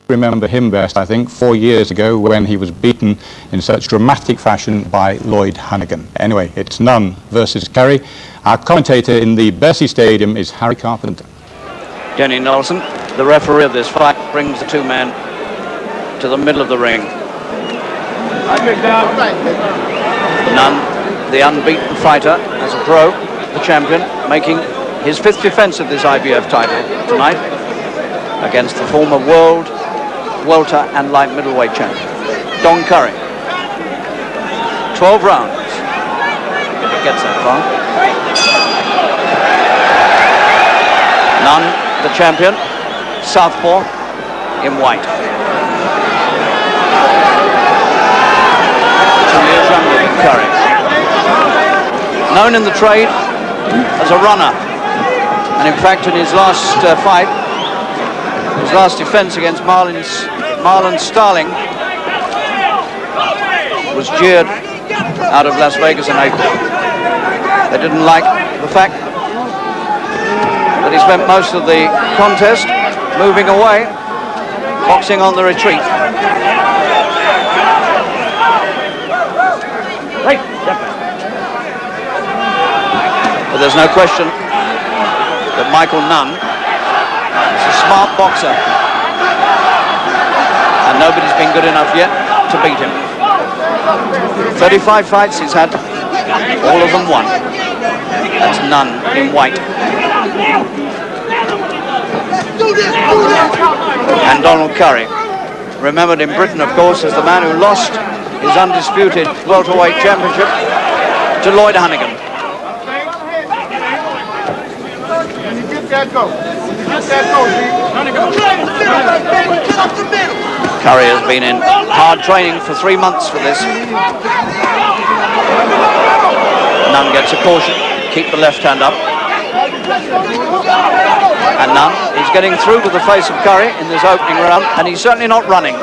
remember him best, I think, 4 years ago when he was beaten in such dramatic fashion by Lloyd Hannigan. Anyway, it's Nunn versus Curry. Our commentator in the Bercy Stadium is Harry Carpenter. Denny Nelson, the referee of this fight, brings the two men to the middle of the ring. Nunn, the unbeaten fighter, as a pro, the champion, making his 5th defense of this IBF title tonight against the former world welter and light middleweight champion, Don Curry. 12 rounds, if it gets that far. Nunn, the champion, southpaw in white. 2 years younger than Curry. Known in the trade as a runner, and in fact in his last fight, his last defense against Marlon Starling, was jeered out of Las Vegas in April. They didn't like the fact that he spent most of the contest moving away, boxing on the retreat. But there's no question that Michael Nunn is a smart boxer, and nobody's been good enough yet to beat him. 35 fights he's had, all of them won. That's Nunn in white. And Donald Curry, remembered in Britain, of course, as the man who lost his undisputed welterweight championship to Lloyd Hannigan. Curry has been in hard training for 3 months for this. Nunn gets a caution, keep the left hand up. And Nunn, he's getting through to the face of Curry in this opening round, and he's certainly not running.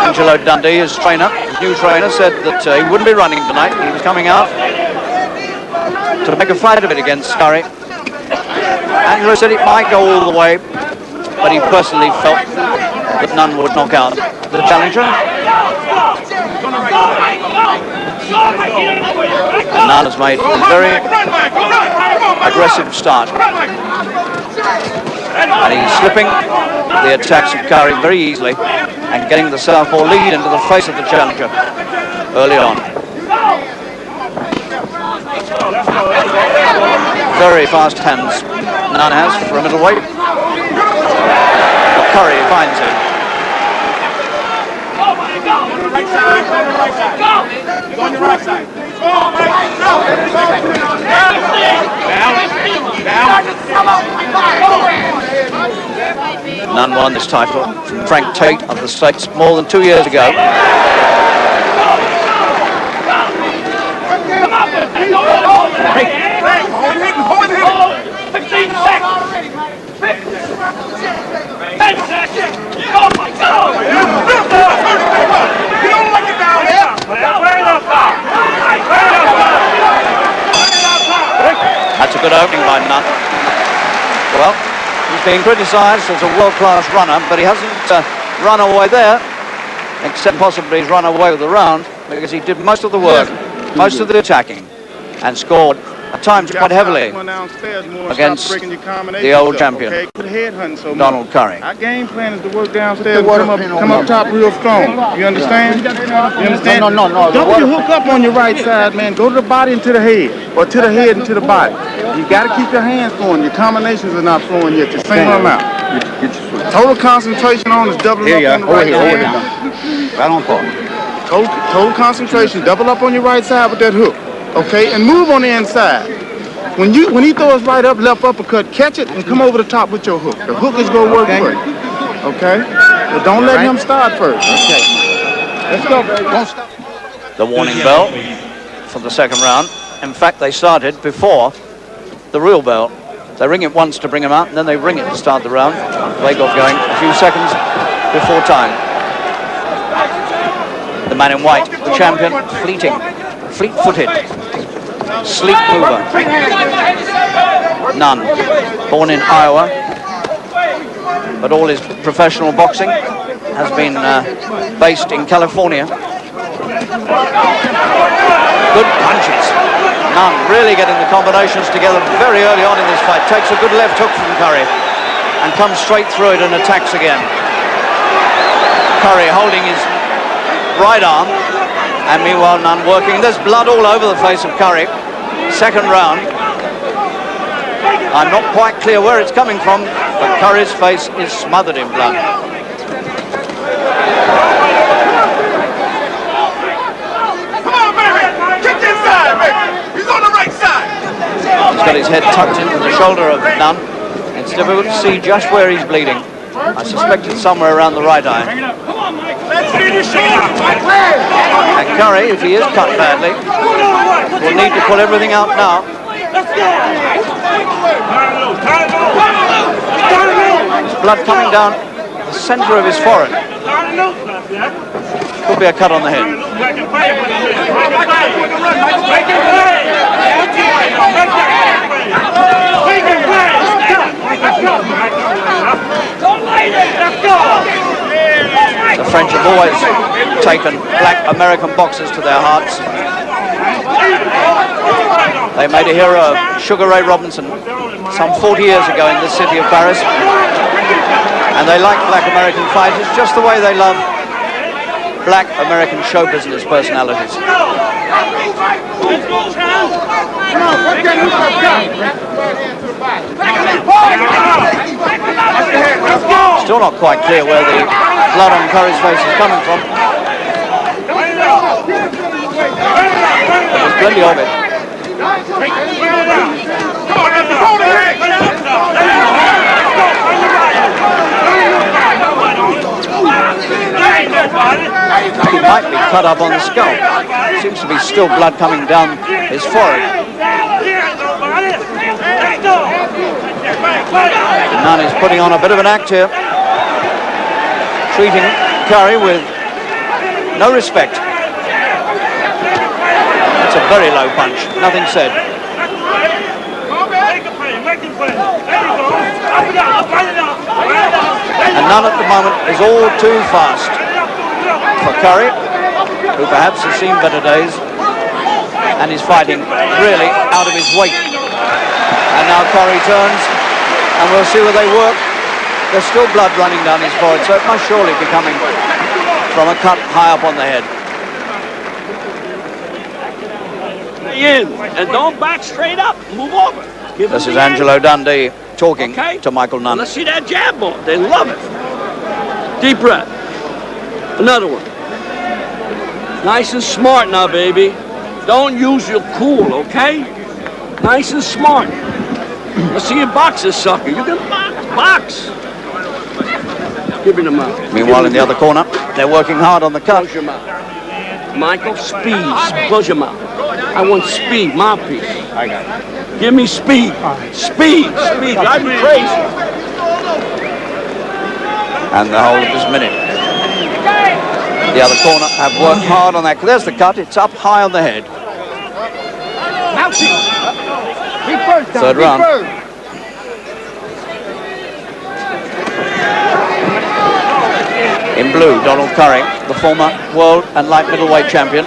Angelo Dundee, his trainer, his new trainer, said that he wouldn't be running tonight. He was coming out to make a fight of it against Curry. Angelo said it might go all the way, but he personally felt that Nunn would knock out the challenger. And Nunn has made a very aggressive start. And he's slipping the attacks of Curry very easily and getting the southpaw lead into the face of the challenger early on. Very fast hands Nunn has for a middleweight. But Curry finds him. Nunn won this title from Frank Tate of the States more than 2 years ago. That's a good opening by Nunn. Well, he's being criticised as a world-class runner, but he hasn't run away there, except possibly he's run away with the round, because he did most of the work, most of the attacking, and scored at times quite heavily against the old champion, Donald Curry. Our game plan is to work downstairs and come up top real strong. You understand? You understand? No. Don't you hook up on your right side, man. Go to the body and to the head, or to the head and to the body. You got to keep your hands flowing. Your combinations are not flowing yet. The same amount. Total concentration on is doubling up on the right side. Right on point. Total concentration. Double up on your right side with that hook. Okay, and move on the inside. When he throws right up, left uppercut, catch it and come over the top with your hook. The hook is going to work for you. Okay? But don't let him start first. Okay. Let's go, baby. Don't stop. The warning bell for the second round. In fact, they started before the real bell. They ring it once to bring him out, and then they ring it to start the round. They got going a few seconds before time. The man in white, the champion, fleet-footed, sleek mover. Nunn, born in Iowa, but all his professional boxing has been based in California. Good punches. Nunn really getting the combinations together very early on in this fight. Takes a good left hook from Curry and comes straight through it and attacks again. Curry holding his right arm, and meanwhile Nunn working. There's blood all over the face of Curry. Second round. I'm not quite clear where it's coming from, but Curry's face is smothered in blood. He's got his head tucked into the shoulder of Nunn. It's difficult to see just where he's bleeding. I suspect it's somewhere around the right eye. And Curry, if he is cut badly, will need to pull everything out now. There's blood coming down the center of his forehead. Could be a cut on the head. The French have always taken black American boxers to their hearts. They made a hero of Sugar Ray Robinson some 40 years ago in this city of Paris. And they like black American fighters just the way they love black American show business personalities. Still not quite clear where the blood on Curry's face is coming from. But there's plenty of it. He might be cut up on the skull. Seems to be still blood coming down his forehead. Nunn is putting on a bit of an act here, treating Curry with no respect. That's a very low punch, nothing said. And Nunn at the moment is all too fast for Curry, who perhaps has seen better days and is fighting really out of his weight. And now Curry turns, and we'll see where they work. There's still blood running down his forehead, so it must surely be coming from a cut high up on the head. In, and don't back straight up. Move over. This is Angelo Dundee talking to Michael Nunn. Let's see that jab ball. They love it. Deep breath. Another one. Nice and smart now, baby. Don't use your cool, okay? Nice and smart. Let's see you box this sucker. You can box. Give me the mouth. Meanwhile, in the other corner, they're working hard on the cut. Close your mouth. Michael, speed. Close your mouth. I want speed, mouthpiece. I got it. Give me speed. Speed. Drive me crazy. And the whole of this minute. The other corner have worked hard on that. There's the cut. It's up high on the head. Third round. In blue, Donald Curry, the former world and light middleweight champion.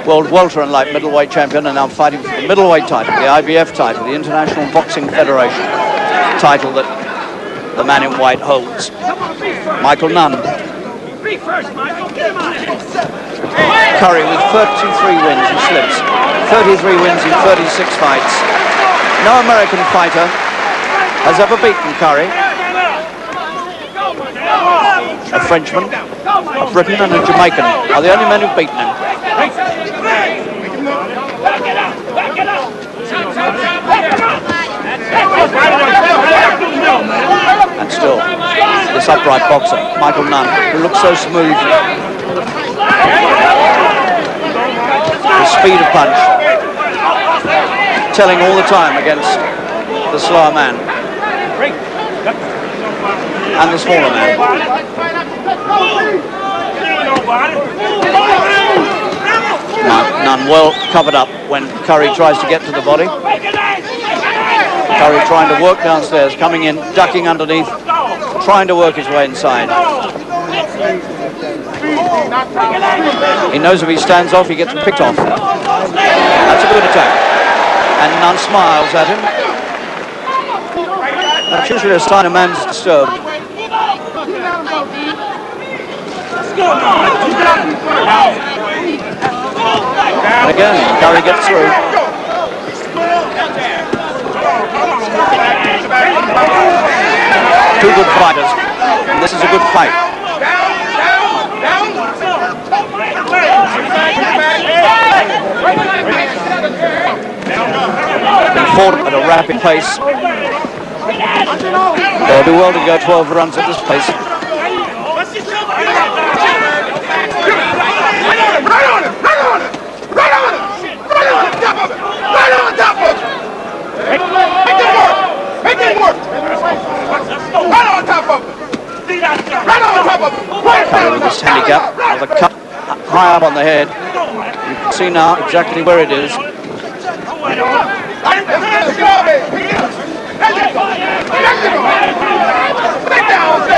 World welter and light middleweight champion, and now fighting for the middleweight title, the IBF title, the International Boxing Federation title that the man in white holds. Michael Nunn. Curry with 33 wins and slips, 33 wins in 36 fights. No American fighter has ever beaten Curry. A Frenchman, a Briton and a Jamaican are the only men who've beaten him. And still, this upright boxer, Michael Nunn, who looks so smooth. The speed of punch, telling all the time against the slower man and the smaller man. Nunn well covered up when Curry tries to get to the body. Curry trying to work downstairs, coming in, ducking underneath, trying to work his way inside. He knows if he stands off, he gets picked off. That's a good attack. And Nunn smiles at him. That's usually a sign a man's disturbed. And again, Curry gets through. Two good fighters, and this is a good fight. Been fought at a rapid pace. They'll do well to go 12 runs at this pace. Curry with this handicap of a cut high up on the head. You can see now exactly where it is.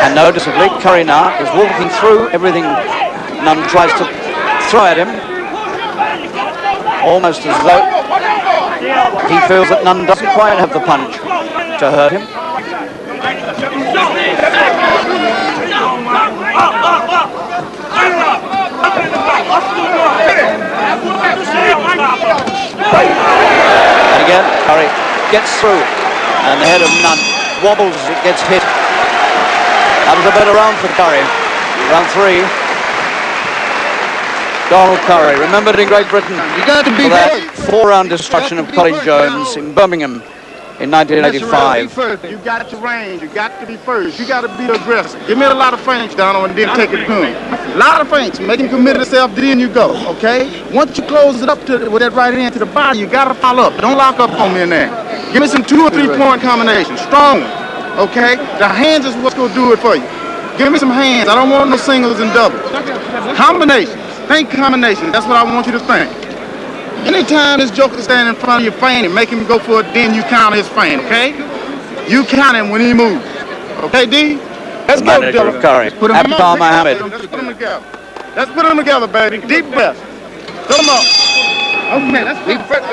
And noticeably, Curry now is walking through everything Nunn tries to throw at him, almost as though he feels that Nunn doesn't quite have the punch to hurt him. And again, Curry gets through, and the head of Nunn wobbles as it gets hit. That was a better round for Curry. Round 3. Donald Curry, remembered in Great Britain You got to be for that first. 4-round destruction of Colin Jones in Birmingham in 1985. You got to range. You got to be first. You got to be aggressive. Give me a lot of feints, Donald, and then take it to him. A lot of feints. Make him commit himself, then you go, okay? Once you close it up with that right hand to the body, you got to follow up. Don't lock up on me in there. Give me some 2 or 3 point combinations. Strong ones, okay? The hands is what's going to do it for you. Give me some hands. I don't want no singles and doubles. Combinations. Think combinations. That's what I want you to think. Anytime this joker stand in front of you feigning, make him go for it, then you count his feint, okay? You count him when he moves. Okay, D? Let's go, Manager Dylan. of Curry, Put 'em Abdul up. Mohammed. Let's put them together. Let's put them together, baby. Deep breath. Fill them up. Okay, let's deep breath.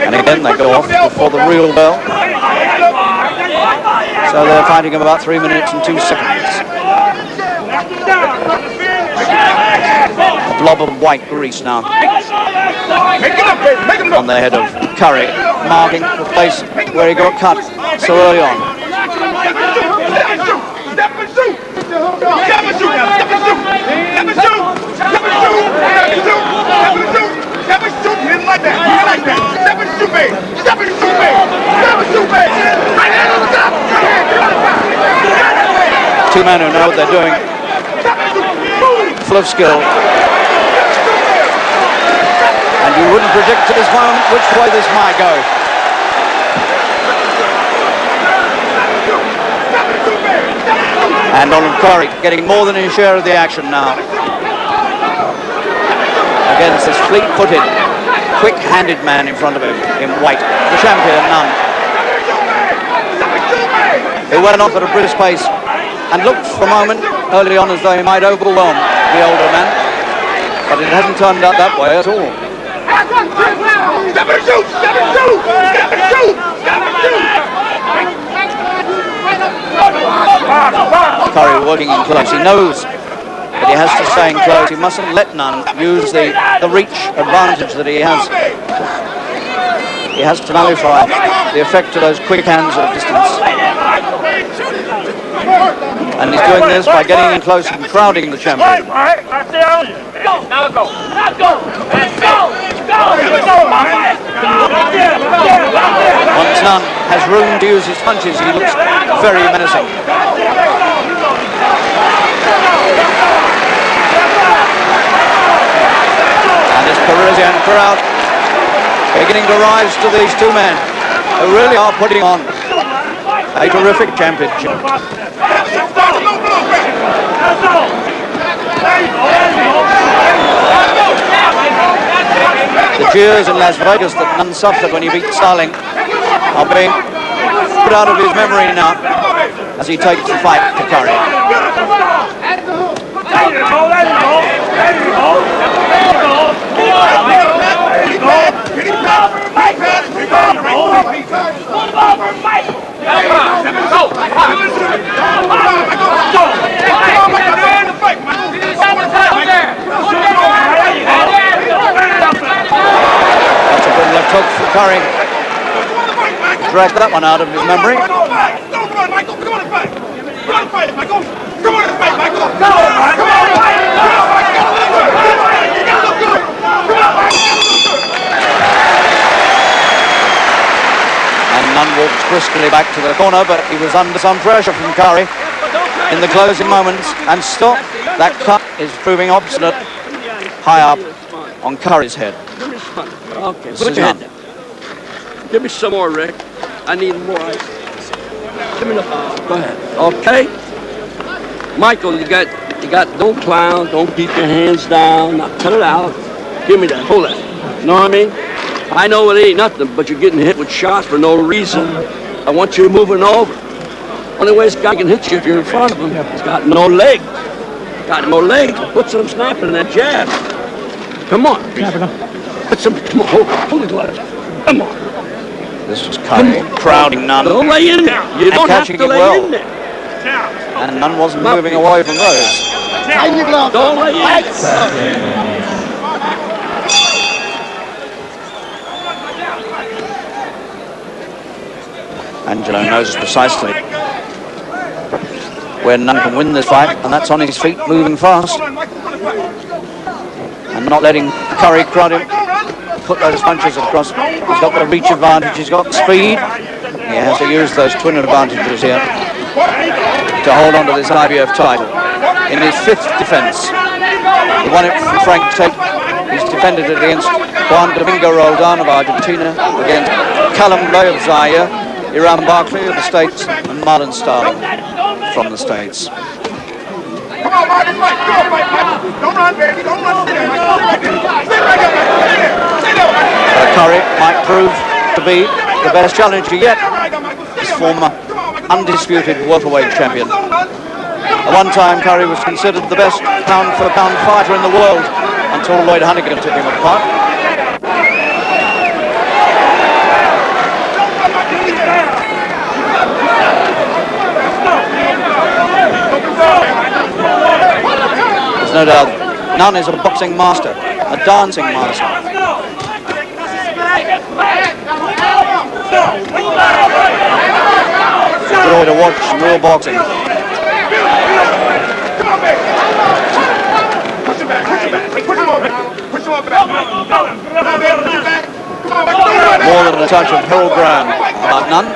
And again, they go off before the real bell. So they're fighting about 3 minutes and 2 seconds. A blob of white grease now on the head of Curry, marking the place where he got cut so early on. Two men who know what they're doing, full of skill. And you wouldn't predict at this moment which way this might go. And Donald Curry getting more than his share of the action now. Against this fleet-footed, quick-handed man in front of him in white, the champion Nunn. He went off at a brisk pace and looked for a moment early on as though he might overwhelm the older man, but it hasn't turned out that way at all. Curry working in close. He knows that he has to stay in close. He mustn't let Nunn use the reach advantage that he has. He has to nullify the effect of those quick hands at distance. And he's doing this by getting in close and crowding the champion. Once Nunn has room to use his punches, he looks very menacing. And this Parisian crowd beginning to rise to these two men who really are putting on a terrific championship. The jeers in Las Vegas that Nunn suffered when he beat Starling are being put out of his memory now as he takes the fight to Curry. That's a good left hook for Curry. Drag that one out of his memory. And Nunn walks briskly back to the corner, but he was under some pressure from Curry in the closing moments, and still that cut is proving obstinate high up on Curry's head. Okay, This put is your head Nunn. down. Give me some more, Rick. I need more ice. Give me the. Go ahead. Okay. Michael, you got. Don't clown. Don't keep your hands down. Now cut it out. Give me that. Hold that. You know what I mean? I know it ain't nothing, but you're getting hit with shots for no reason. I want you moving over. Only way this guy can hit you if you're in front of him. He's got no leg. Got no leg. Put some snapping in that jab. Come on. Put some. Come on. Hold the gloves. Come on. This was Curry crowding Nunn. Don't lay in there. You don't have catching to it lay well. in there. And Nunn wasn't moving away from those. Don't lay in there. Angelo knows precisely where Nunn can win this fight, and that's on his feet, moving fast. And not letting Curry crowd him, put those punches across. He's got the reach advantage, he's got speed. He has to use those twin advantages here to hold on to this IBF title. In his 5th defense, he won it from Frank Tate. He's defended it against Juan Domingo Roldan of Argentina, against Callum Bay of Zaire, Iran Barkley of the States, and Marlon Starling from the States. Come on, Martin, fight. Come on, fight, Michael. Don't run, baby. Don't run. Stay right there. Stay right there. Stay there, Michael. Curry might prove to be the best challenger yet. His former undisputed welterweight champion. At one time, Curry was considered the best pound-for-pound fighter in the world until Lloyd Hannigan took him apart. There's no doubt, Nunn is a boxing master, a dancing master. It's a joy to watch real boxing. More than a touch of Harold Brown about Nunn.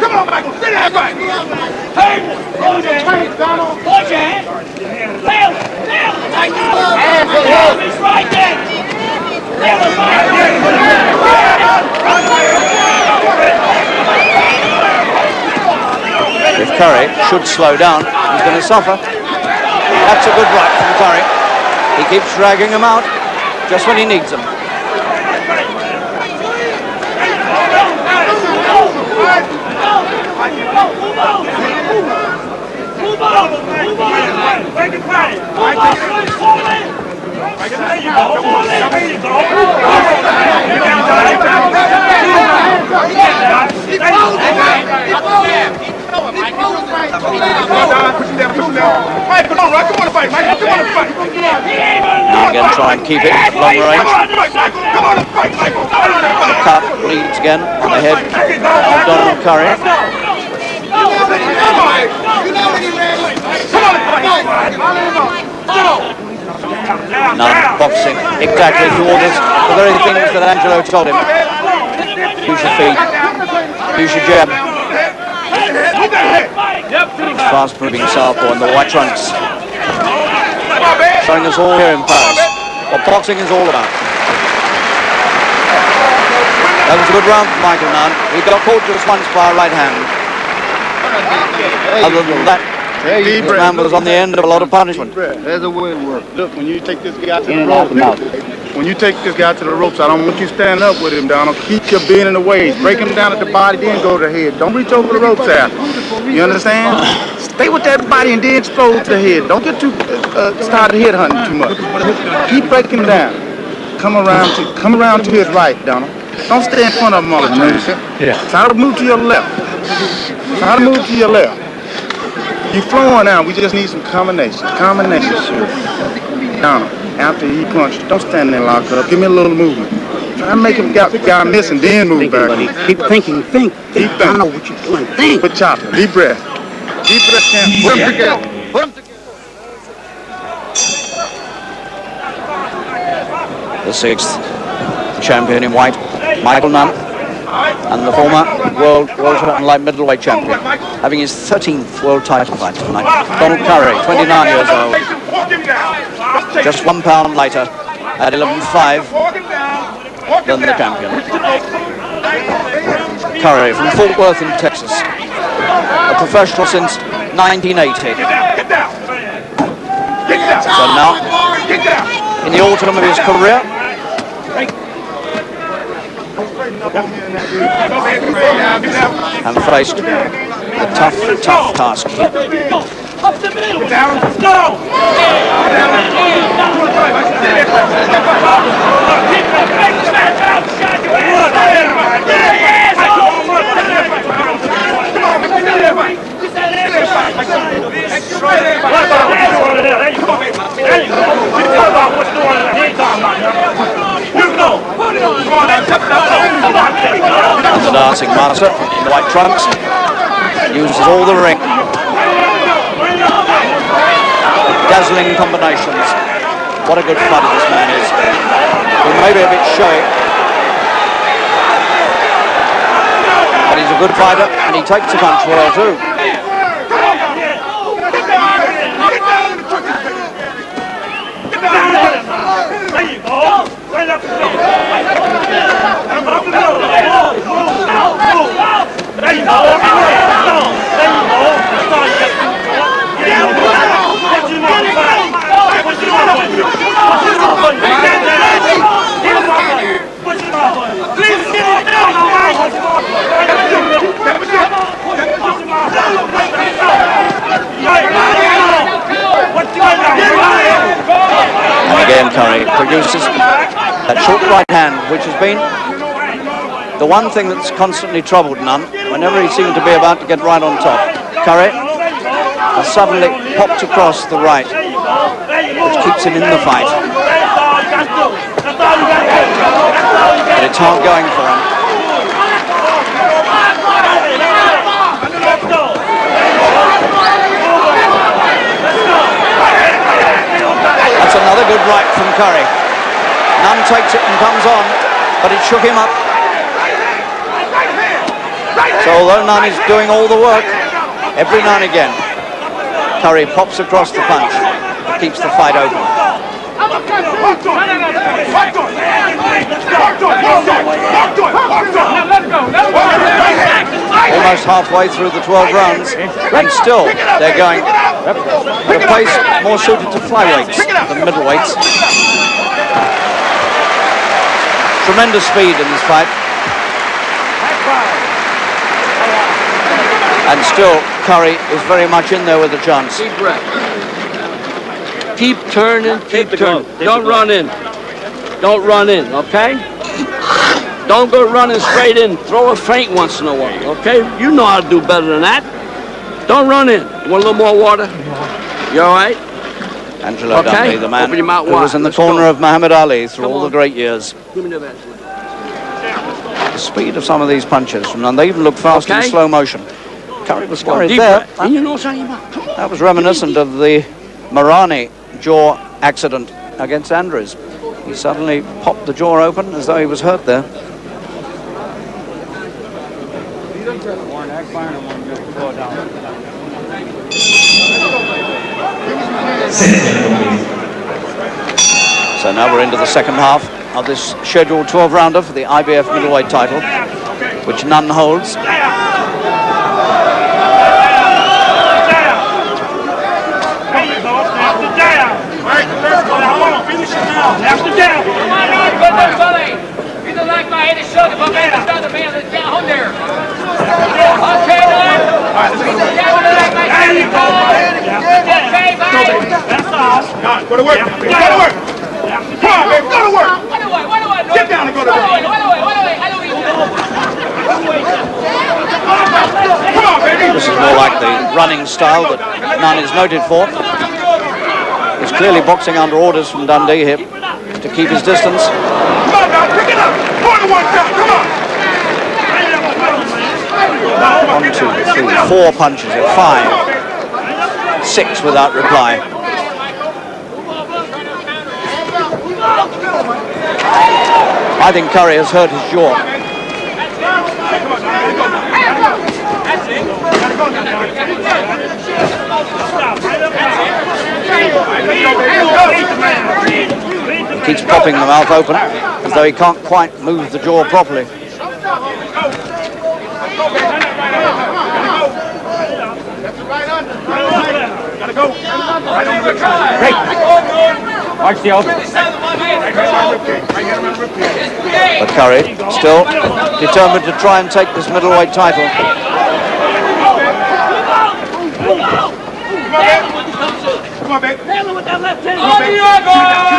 Come on, Michael. Stay there, right. Hold your hand. Hold your hand. It's right there. If Curry should slow down, he's going to suffer. That's a good right from Curry. He keeps dragging him out just when he needs him. Again, try and keep it at long range. The cut leads again on the head of Donald Curry. Nunn boxing exactly to orders, the very things that Angelo told him. Use your feet, use your jab. Fast moving southpaw in the white trunks. Showing us all here in Paris what boxing is all about. That was a good round for Michael Nunn. He got caught just once by a right hand. Other than that, Deep This breath. man was on the end of a lot of punishment. There's a way to work. Look, when you take this guy to the ropes, when you take this guy to the ropes, I don't want you standing up with him, Donald. Keep your being in the waist. Break him down at the body, then go to the head. Don't reach over the ropes out. You understand? Stay with that body and then explode to the head. Don't get too started head hunting too much. Keep breaking him down. Come around to his right, Donald. Don't stay in front of him all the time. Yeah. Try to move to your left. Try to move to your left. You flowing now. We just need some combination. Combination, sure. Donald, after he punched, don't stand there and lock up. Give me a little movement. Try to make him guy miss and then move back. Keep thinking. Keep thinking. I know what you're doing. Think. Put chopper. Deep breath. Deep breath, champ. Put them together. Put them together. The sixth champion in white, Michael Nunn, and the former world welter and light middleweight champion, having his 13th world title fight tonight. Donald Curry, 29 years old, just 1 pound lighter at 11.5 than the champion. Curry from Fort Worth in Texas, a professional since 1980. So now, in the autumn of his career, and faced a tough task here. Up the middle! Let's go! And the dancing master in white trunks uses all the ring. Dazzling combinations. What a good fighter this man is. He may be a bit showy, but he's a good fighter and he takes a punch well too. And again Curry produces that short right hand, which has been the one thing that's constantly troubled Nunn. Whenever he seemed to be about to get right on top, Curry has suddenly popped across the right, which keeps him in the fight. But it's hard going for him. That's another good right from Curry. Nunn takes it and comes on, but it shook him up. So although Nunn is doing all the work, every now and again, Curry pops across the punch, keeps the fight open. Almost halfway through the 12 rounds, and still they're going at a pace more suited to flyweights than middleweights. Tremendous speed in this fight. And still, Curry is very much in there with a chance. Deep breath. Keep turning, keep turning. Don't run in. Don't run in, okay? Don't go running straight in. Throw a feint once in a while, okay? You know how to do better than that. Don't run in. You want a little more water? You all right? Angelo Dundee, the man Open your mouth who was wide. in the Let's corner go. of Muhammad Ali through Come all on. the great years. Give me the best. The speed of some of these punches, and they even look fast in Okay. slow motion. Curry was worried Deep there. breath. And you know something about? Come on. That was reminiscent of the Marani jaw accident against Andrews. He suddenly popped the jaw open as though he was hurt there. So now we're into the second half of this scheduled 12-rounder for the IBF middleweight title, which Nunn holds. striking style that Nunn is noted for. He's clearly boxing under orders from Dundee here to keep his distance. Come on, guys, pick it up. More than one shot, come on. 1, 2, 3, 4 punches here, 5, 6 without reply. I think Curry has hurt his jaw. He keeps popping the mouth open as though he can't quite move the jaw properly. Watch the elbow. But Curry still determined to try and take this middleweight title.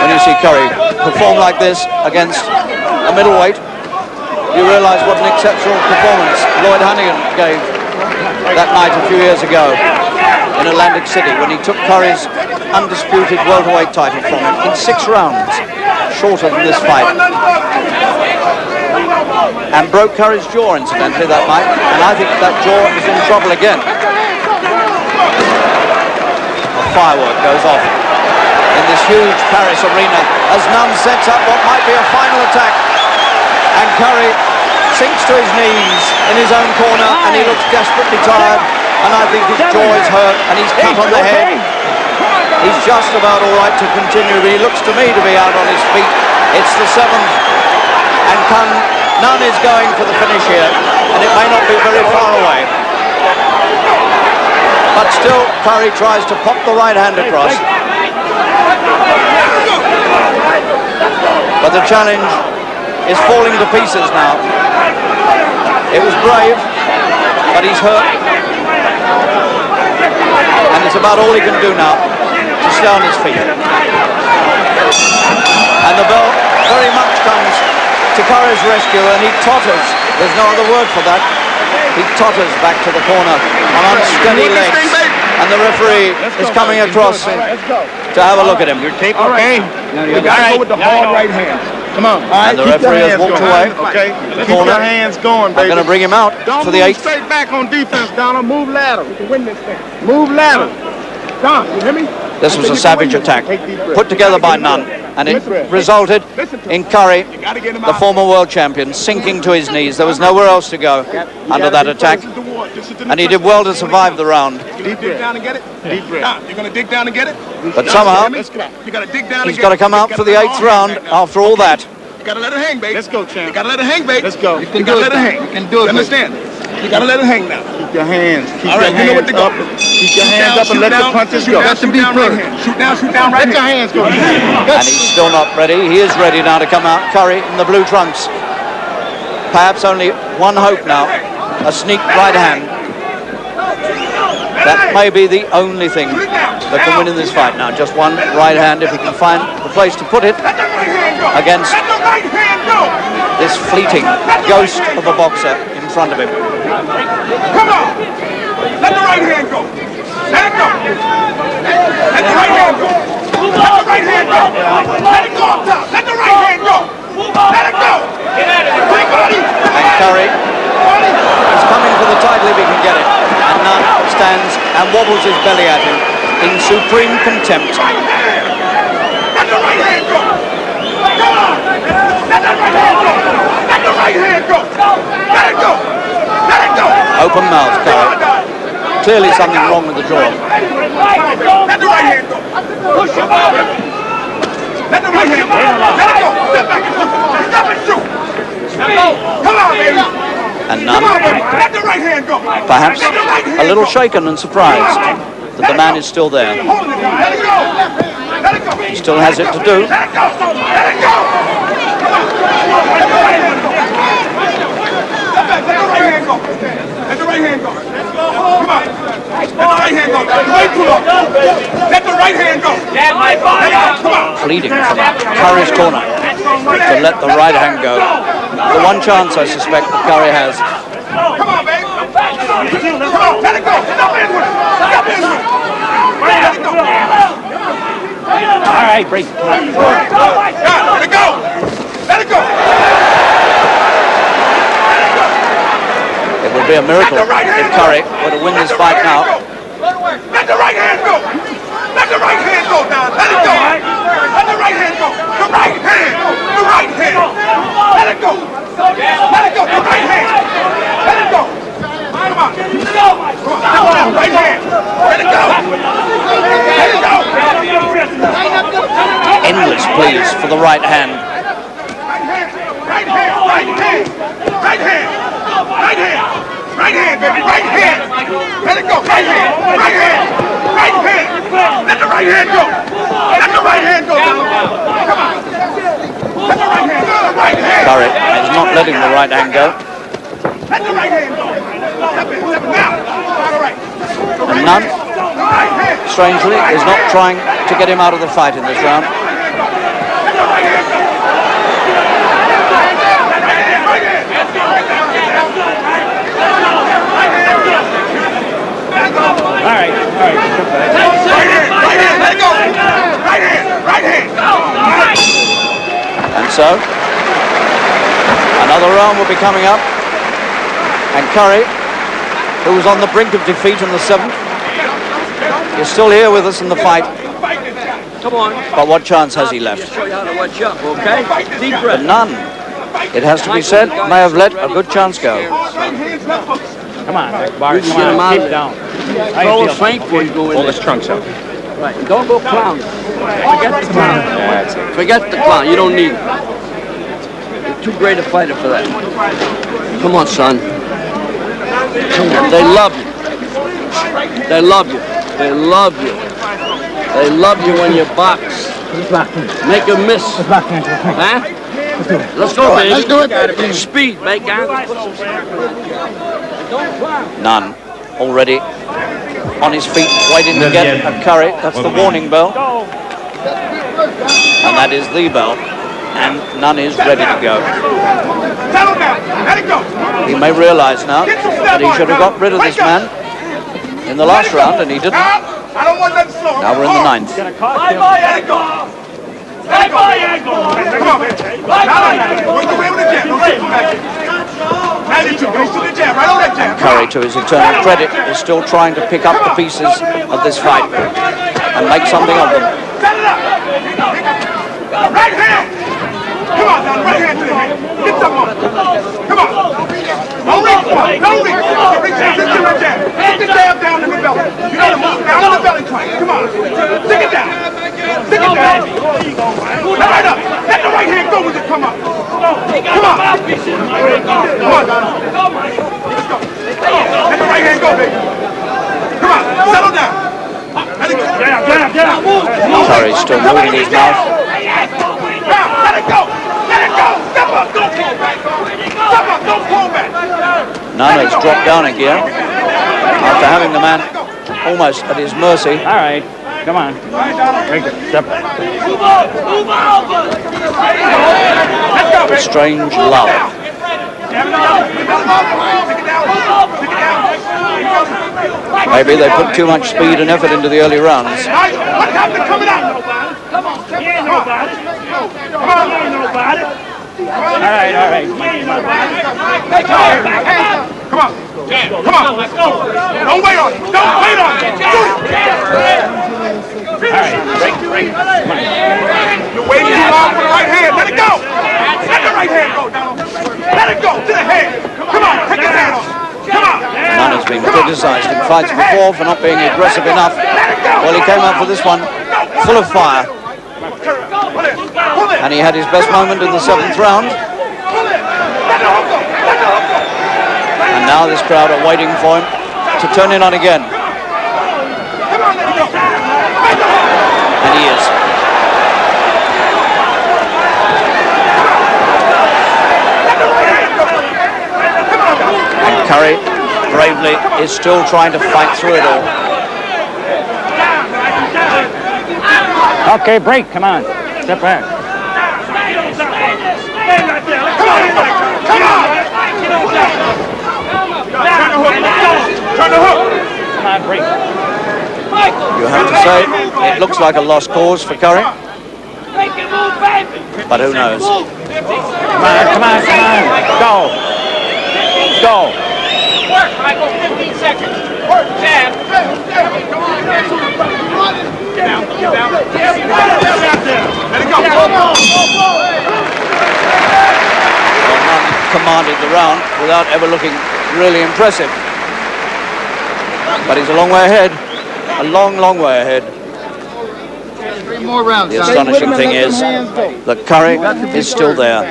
When you see Curry perform like this against a middleweight, you realise what an exceptional performance Lloyd Hannigan gave that night a few years ago in Atlantic City when he took Curry's undisputed welterweight title from him in 6 rounds, shorter than this fight, and broke Curry's jaw incidentally that night, and I think that jaw is in trouble again. A firework goes off in this huge Paris arena as Nunn sets up what might be a final attack, and Curry sinks to his knees in his own corner and he looks desperately tired, and I think his jaw is hurt and he's cut on the head. He's just about all right to continue, but he looks to me to be out on his feet. It's the 7th, and Nunn is going for the finish here, and it may not be very far away. But still, Curry tries to pop the right hand across. But the challenge is falling to pieces now. It was brave, but he's hurt. And it's about all he can do now to stay on his feet. And the bell very much comes to Curry's rescue, and he totters. There's no other word for that. He totters back to the corner on unsteady legs, and the referee is coming across to have a look at him. All right. You got to go with the hard right hand. Come on. And the referee has walked away. Okay. The Keep corner. your hands going, baby. I'm going to bring him out for the 8th. Straight back on defense, Donald. Move lateral. We can win this thing. Move lateral. Don, you hear me? This was a savage attack put together by Nunn, and it resulted in Curry, the former world champion, sinking to his knees. There was nowhere else to go under that attack, and he did well to survive the round. Dig down and get it? Deep breath. You're going to dig down and get it? But somehow, You got to dig down and he's get got to it. come out for the 8th round after all that. You got to let it hang, baby. Let's go, champ. You got to let it hang, baby. Let's go. You got to let it hang. You can do it. Understand? You got to let it hang now. Keep your hands. Keep All right, your you know what hands to go. up. Keep your hands up and let the punches go. Shoot down right hand. Shoot down right Let your hand. hands go. And he's still not ready. He is ready now to come out. Curry in the blue trunks. Perhaps only one hope now. A sneak right hand. That may be the only thing that can win in this fight now. Just one right hand, if he can find the place to put it against this fleeting ghost of a boxer in front of him. Come on. Let the right hand go. Let it go. Let the right hand go. Let the right hand go. Let it go up top. Let the right hand go. Let it go. And Curry is coming for the title if he can get it. And Nunn stands and wobbles his belly at him in supreme contempt. Let the right hand go. Come on. Let the right hand go. Let the right hand go. Let it go. Let it go. Open mouth, Curry. Clearly something wrong with the jaw. Let the right hand go. Push him out. Let the right hand go. Let it go. Step back and shoot. Step and shoot. Come on, baby. And Nunn, Come on, baby. Let the right hand go. perhaps a little shaken and surprised that the man is still there. Hold it, let it go. Let it go. He still has it to do. Let it go. Let it go. Let the right hand go. Step back. Let the right hand go. Let the right hand go. Come on. Let the right hand go. Way too long. Let the right hand go. Let it go. Come on. Pleading from Curry's corner to let the right hand go. The one chance I suspect that Curry has. Come on, baby. Come on. Let it go. Step in with it. Step All right, break. Let it go. Let it go. It would be a miracle if Curry were to win this fight now. Let the right hand go. Let the right hand go down. Let it go. Let the right hand go. The right hand. The right hand. Let it go. Let it go. The right hand. Let it go. Come on. Come on. Right hand. Let it go. Let it go. Endless pleas for the right hand. Right hand. Right hand. Right hand. Right hand. Right hand. Right hand, baby. Right hand. Let it go. Right hand. Right hand. Right hand. Let the right hand go. Let the right hand go. Come on. Let the right hand go. The right hand. Curry is not letting the right hand go. Let the right hand go. Step it. Step it now. All right. And Nunn, strangely, is not trying to get him out of the fight in this round. Right hand, let it go. Right hand. And so, another round will be coming up. And Curry, who was on the brink of defeat in the 7th, is still here with us in the fight. Come on. But what chance has he left? I'll show you how to watch up, okay? Deep But breath. Nunn, it has to be said, may have let a good chance go. Come on, Bart. You Come get him on, out keep of it there. down. Throw a feint before you go in Pull there. his trunks out. Right. Don't go clown. Forget the clown. That's it. Forget the clown. You don't need it. You're too great a fighter for that. Come on, son. They love you. They love you. They love you. They love you when you box. Make a miss. Huh? Let's go, baby. Let's do it, baby. Speed, make angles. Put some speed. Don't clown. Nunn already on his feet, waiting to get a Curry. That's the warning bell. And that is the bell. And Nunn is ready to go. Settle down. Let it go. He may realize now that he should have got rid of this man in the last round, and he didn't. I don't want nothing slow. Now we're in the 9th. Let it go. Let it go. Come on, man. Work the way with the jab. Don't sit back. Now you two. Go to the jab. Right on that jab. Curry, to his eternal credit, is still trying to pick up the pieces of this fight and make something of them. Set it up. Right hand. Come on, now. Right hand to the head. Get some on. Come on. Don't reach for it. Don't reach. Reach out. Sit to the jab. Stick the jab down in the belly. You got to move down in the belly twice. Come on. Stick it down. Stick it down. Now right up. Let the right hand go when you come up. Come on. Come on. Let's go. Let the right hand go, baby. Come on. Settle down. Let it go. Get up. Curry's still moving his mouth. Now, let it go. Let it go. Step up. Don't pull back. Step up. Don't pull back. Nunn has dropped down again after having the man almost at his mercy. All right. Come on. Break it. Step back. A strange lull. Maybe they put too much speed and effort into the early rounds. What happened coming out? Come on. All right. Come on. Come on. Don't wait on it. Don't wait on it. All right. Break. You're waiting too long for the right hand. Let it go. Let the right hand go, Donald. Let it go to the head. Come on. Take the hand off. Come on. Nunn has been criticized in fights before for not being aggressive enough. Well, he came out for this one full of fire. And he had his best moment in the 7th round. And now this crowd are waiting for him to turn in on again. And he is. And Curry bravely is still trying to fight through it all. Okay, break. Come on. Step back. Come on. Turn the hook. Come on, break. You You have to say, it looks like a lost cause for Curry. But who knows? Come on. Go. Go. Work, Michael. 15 seconds. Work, jab. Down. Let it go. Well, Nunn commanded the round without ever looking really impressive. But he's a long way ahead. A long way ahead. 3 more rounds. The astonishing thing is that Curry is still there.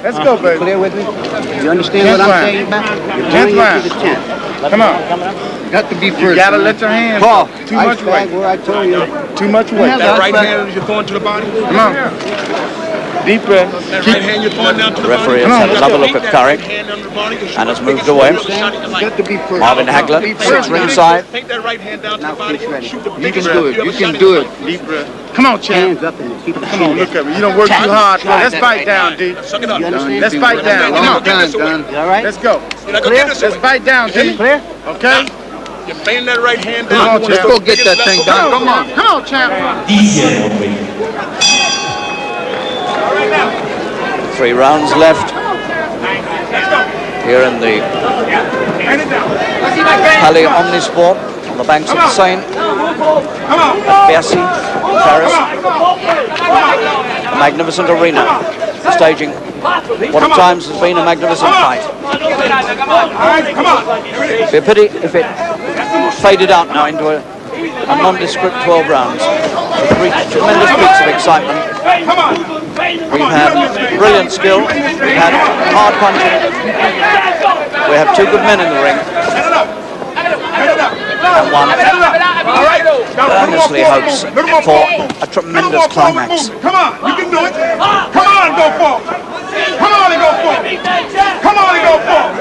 Let's go, baby. Clear with me? You understand what I'm saying, man? You're going into the 10th. Come on. Got to be first. You gotta man. let your hands Paul, go. Too much weight. Where I told you. Too much weight. That right hand you're throwing to the body. Come on. Deep breath. That right hand you're throwing down to The the referee body. has had another look at Curry and has moved away. Got to be first. Marvin Hagler sits ringside. Take that right hand down to Now, the body. face ready. Shoot the You biggest can do it. shot You ever can shot do in it. Deep breath. Come on, champ. Hands up and keep it Come on, look at me. You don't work too hard. Let's fight down, D. Suck it up. You understand? Let's fight down. Come Long on. time, Gun. You all right? Let's go. You're not gonna get this Let's way. fight down, D. Clear? Okay? You're laying that right hand Come down. on, Let's champ. go get that thing done. Come on. Come on, champ. 3 rounds left here in the Palais Omnisports on the banks of the Seine, Bercy, Paris. A magnificent arena, staging what at times has been a magnificent fight. It'd be a pity if it faded out now into a nondescript 12 rounds. We've reached tremendous peaks of excitement. We've had brilliant skill, we've had hard punching, we have 2 good men in the ring, and one earnestly hopes for a tremendous climax. Come on, you can do it. Come on, go forward. Come on and go forward. Come on and go forward.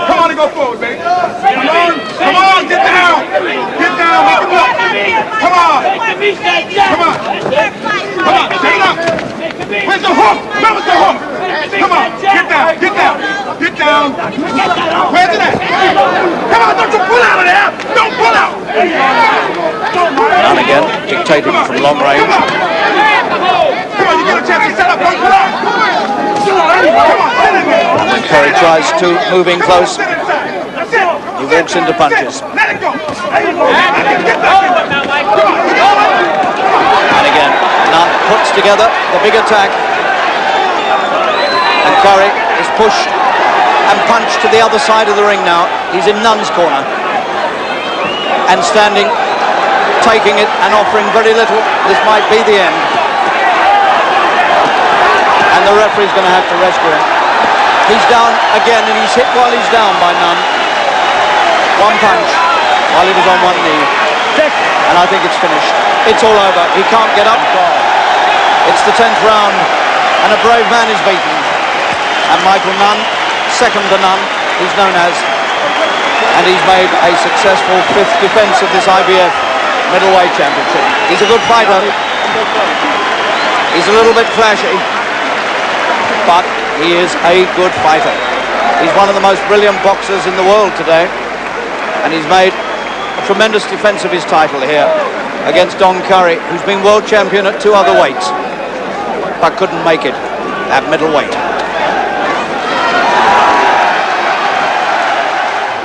Come on and go forward, baby. Come on, get down. Get down, make it look. Come on. Come on. Come on, take it up. Where's the hook? Where's the hook? Come on, get down, get down. Get down. Where's it at? Come on, don't you pull out of there. Don't pull out. Nunn again, dictating from long range. Come on, you get a chance to set up. Don't pull out. Come on, sit in there. And when Curry tries to move in close, Sit inside. That's it. he walks into punches. Let it go. There you go. Get back. And again, Nunn puts together the big attack. And Curry is pushed and punched to the other side of the ring now. He's in Nunn's corner. And standing, taking it and offering very little. This might be the end. And the referee's going to have to rescue him. He's down again, and he's hit while he's down by Nunn. 1 punch while he was on 1 knee. And I think it's finished. It's all over. He can't get up. It's the 10th round, and a brave man is beaten. And Michael Nunn, second to none, he's known as. And he's made a successful 5th defense of this IBF middleweight championship. He's a good fighter. He's a little bit flashy, but he is a good fighter. He's one of the most brilliant boxers in the world today, and he's made a tremendous defense of his title here against Don Curry, who's been world champion at 2 other weights, but couldn't make it at middleweight.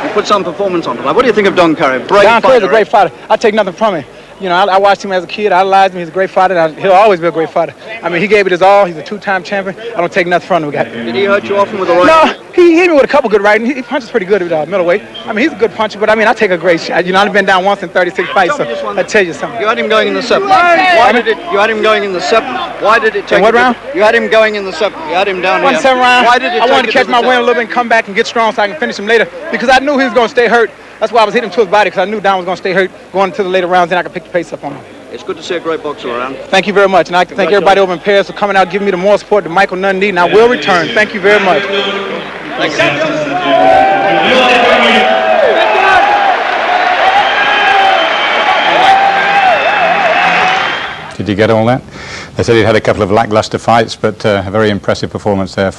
You put some performance on tonight. What do you think of Don Curry? Brave Don Curry's fighter, a great fighter. I take nothing from him. You know, I watched him as a kid. I idolized him. He's a great fighter. And he'll always be a great fighter. I mean, he gave it his all. He's a 2-time champion. I don't take nothing from him. Did he hurt you often with the right? No, he hit me with a couple good right. He punches pretty good at middleweight. I mean, he's a good puncher, but I mean, I take a great shot. You know, I've been down once in 36 fights, so I tell you something. You had him going in the 7th. Why did it? You had him going in the 7th. Why did it take? In what round? You had him going in the 7th. You had him down here. 1-7 round. Why did it? I wanted to take catch my wind a little bit and come back and get strong so I can finish him later because I knew he was going to stay hurt. That's why I was hitting him to his body because I knew Don was going to stay hurt going into the later rounds, and I could pick the pace up on him. It's good to see a great boxer around. Thank you very much, and I'd like to thank everybody over in Paris for coming out, giving me the more support that Michael Nunn needed, and I will return. Thank you very much. Thank you. Did you get all that? They said he'd had a couple of lackluster fights, but a very impressive performance there.